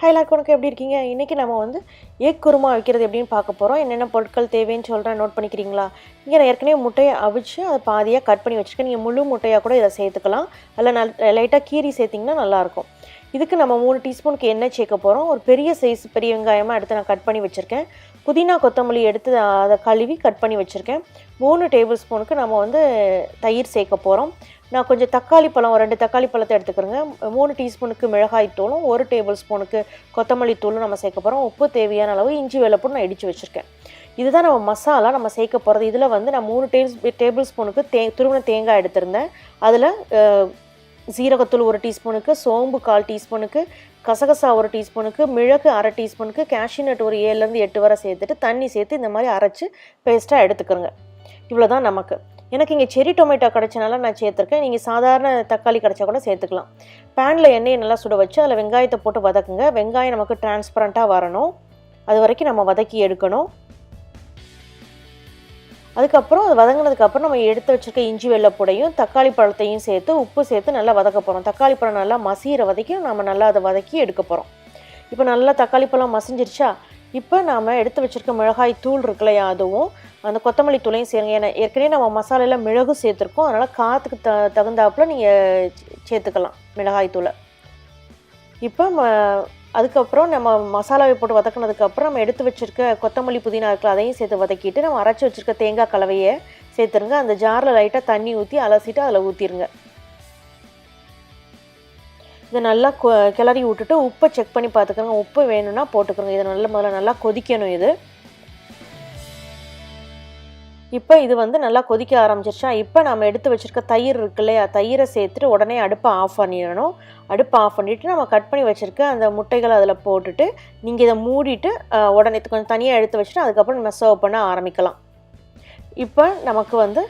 Hi எல்லாருக்கும் வணக்கம், எப்படி இருக்கீங்க? இன்றைக்கி நம்ம வந்து எக் குருமா வைக்கிறது எப்படின்னு பார்க்க போகிறோம். என்னென்ன பொருட்கள் தேவைன்னு சொல்கிறேன், நோட் பண்ணிக்கிறீங்களா? இங்கே நான் ஏற்கனவே முட்டையை அவிச்சு அதை பாதியாக கட் பண்ணி வச்சுருக்கேன். நீங்கள் முழு முட்டையாக கூட இதை சேர்த்துக்கலாம். அதில் லைட்டாக கீரி சேர்த்திங்கன்னா நல்லாயிருக்கும். இதுக்கு நம்ம 3 டீஸ்பூனுக்கு எண்ணெய் சேர்க்க போகிறோம். ஒரு பெரிய சைஸ் பெரிய வெங்காயமாக எடுத்து நான் கட் பண்ணி வச்சுருக்கேன். புதினா கொத்தமல்லி எடுத்து அதை கழுவி கட் பண்ணி வச்சுருக்கேன். 3 டேபிள் ஸ்பூனுக்கு நம்ம வந்து தயிர் சேர்க்க போகிறோம். நான் கொஞ்சம் தக்காளி பழம் 2 தக்காளி பழத்தை எடுத்துக்கிறேங்க. 3 டீஸ்பூனுக்கு மிளகாய் தூளும் 1 டேபிள் ஸ்பூனுக்கு கொத்தமல்லி தூளும் நம்ம சேர்க்க போகிறோம். உப்பு தேவையான அளவு, இஞ்சி வெள்ளைப்பூண்டு நான் இடித்து வச்சுருக்கேன். இதுதான் நம்ம மசாலா நம்ம சேர்க்க போகிறது. இதில் வந்து நான் 3 டேபிள் ஸ்பூனுக்கு துருவின தேங்காய் எடுத்திருந்தேன். அதில் சீரகத்தூள் 1 டீஸ்பூனுக்கு, சோம்பு 1/4 டீஸ்பூனுக்கு, கசகசா 1 டீஸ்பூனுக்கு, மிளகு 1/2 டீஸ்பூனுக்கு, கேஷ்யூ நட் ஒரு 7லேருந்து 8 வரை சேர்த்துட்டு தண்ணி சேர்த்து இந்த மாதிரி அரைச்சி பேஸ்ட்டாக எடுத்துக்கிறோங்க. இவ்வளோ தான் நமக்கு. எனக்கு இங்கே செரி டொமேட்டோ கிடச்சனால நான் சேர்த்துருக்கேன். நீங்கள் சாதாரண தக்காளி கிடச்சா கூட சேர்த்துக்கலாம். பேனில் எண்ணெயை நல்லா சுட வச்சு அதில் வெங்காயத்தை போட்டு வதக்குங்க. வெங்காயம் நமக்கு டிரான்ஸ்பரண்ட்டாக வரணும். அது வரைக்கும் நம்ம வதக்கி எடுக்கணும். அதுக்கப்புறம் அது வதங்கினதுக்கப்புறம் நம்ம எடுத்து வச்சுருக்க இஞ்சி வெள்ளைப்பூடையும் தக்காளி பழத்தையும் சேர்த்து உப்பு சேர்த்து நல்லா வதக்க போகிறோம். தக்காளி பழம் நல்லா மசிகிற வரைக்கும் நம்ம நல்லா அதை வதக்கி எடுக்க போகிறோம். இப்போ நல்லா தக்காளி பழம் மசிஞ்சிருச்சா, இப்போ நாம் எடுத்து வச்சுருக்க மிளகாய் தூள் இருக்குல்லையா, அதுவும் அந்த கொத்தமல்லி தூளையும் சேருங்க. ஏன்னா ஏற்கனவே நம்ம மசாலையில் மிளகு சேர்த்துருக்கோம். அதனால் காற்றுக்கு தகுந்தாப்பில் நீங்கள் சேர்த்துக்கலாம் மிளகாய் தூளை. இப்போ அதுக்கப்புறம் நம்ம மசாலாவை போட்டு வதக்கினதுக்கப்புறம் நம்ம எடுத்து வச்சுருக்க கொத்தமல்லி புதினா இருக்குல்ல, அதையும் சேர்த்து வதக்கிட்டு நம்ம அரைச்சி வச்சுருக்க தேங்காய் கலவையை சேர்த்துருங்க. அந்த ஜாரில் லைட்டாக தண்ணி ஊற்றி அலசிட்டு அதில் ஊற்றிடுங்க. இதை நல்லா கிளறி விட்டுட்டு உப்பை செக் பண்ணி பார்த்துக்கோங்க. உப்பு வேணும்னா போட்டுக்கிறோங்க. இதை முதல்ல நல்லா கொதிக்கணும். இது இப்போ இது வந்து நல்லா கொதிக்க ஆரம்பிச்சிருச்சா, இப்போ நம்ம எடுத்து வச்சுருக்க தயிர் இருக்கு இல்லையா, தயிரை சேர்த்துட்டு உடனே அடுப்பை ஆஃப் பண்ணிடணும். அடுப்பை ஆஃப் பண்ணிவிட்டு நம்ம கட் பண்ணி வச்சுருக்க அந்த முட்டைகளை அதில் போட்டுட்டு நீங்கள் இதை மூடிட்டு உடனே கொஞ்சம் தனியாக எடுத்து வச்சுட்டு அதுக்கப்புறம் நம்ம சர்வ் பண்ண ஆரம்பிக்கலாம். இப்போ நமக்கு வந்து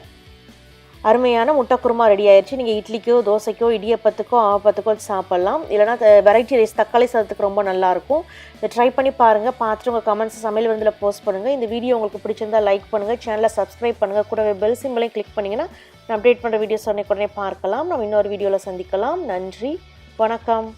அருமையான முட்டை குருமா ரெடி ஆயிடுச்சு. நீங்கள் இட்லிக்கோ, தோசைக்கோ, இடியப்பத்துக்கோ, ஆப்பத்துக்கோ சாப்பிட்லாம். இல்லைனா வெரைட்டி ரைஸ் தக்காளி சாதத்துக்கு ரொம்ப நல்லாயிருக்கும். இதை ட்ரை பண்ணி பாருங்கள். பார்த்துட்டு உங்கள் கமெண்ட்ஸ் சமையல் விருந்தில் போஸ்ட் பண்ணுங்கள். இந்த வீடியோ உங்களுக்கு பிடிச்சிருந்தால் லைக் பண்ணுங்கள், சேனலை சப்ஸ்கிரைப் பண்ணுங்கள், கூடவே பெல் சிம்பளையும் கிளிக் பண்ணிங்கன்னா நான் அப்டேட் பண்ணுற வீடியோஸ் உடனே பார்க்கலாம். நம்ம இன்னொரு வீடியோவில் சந்திக்கலாம். நன்றி, வணக்கம்.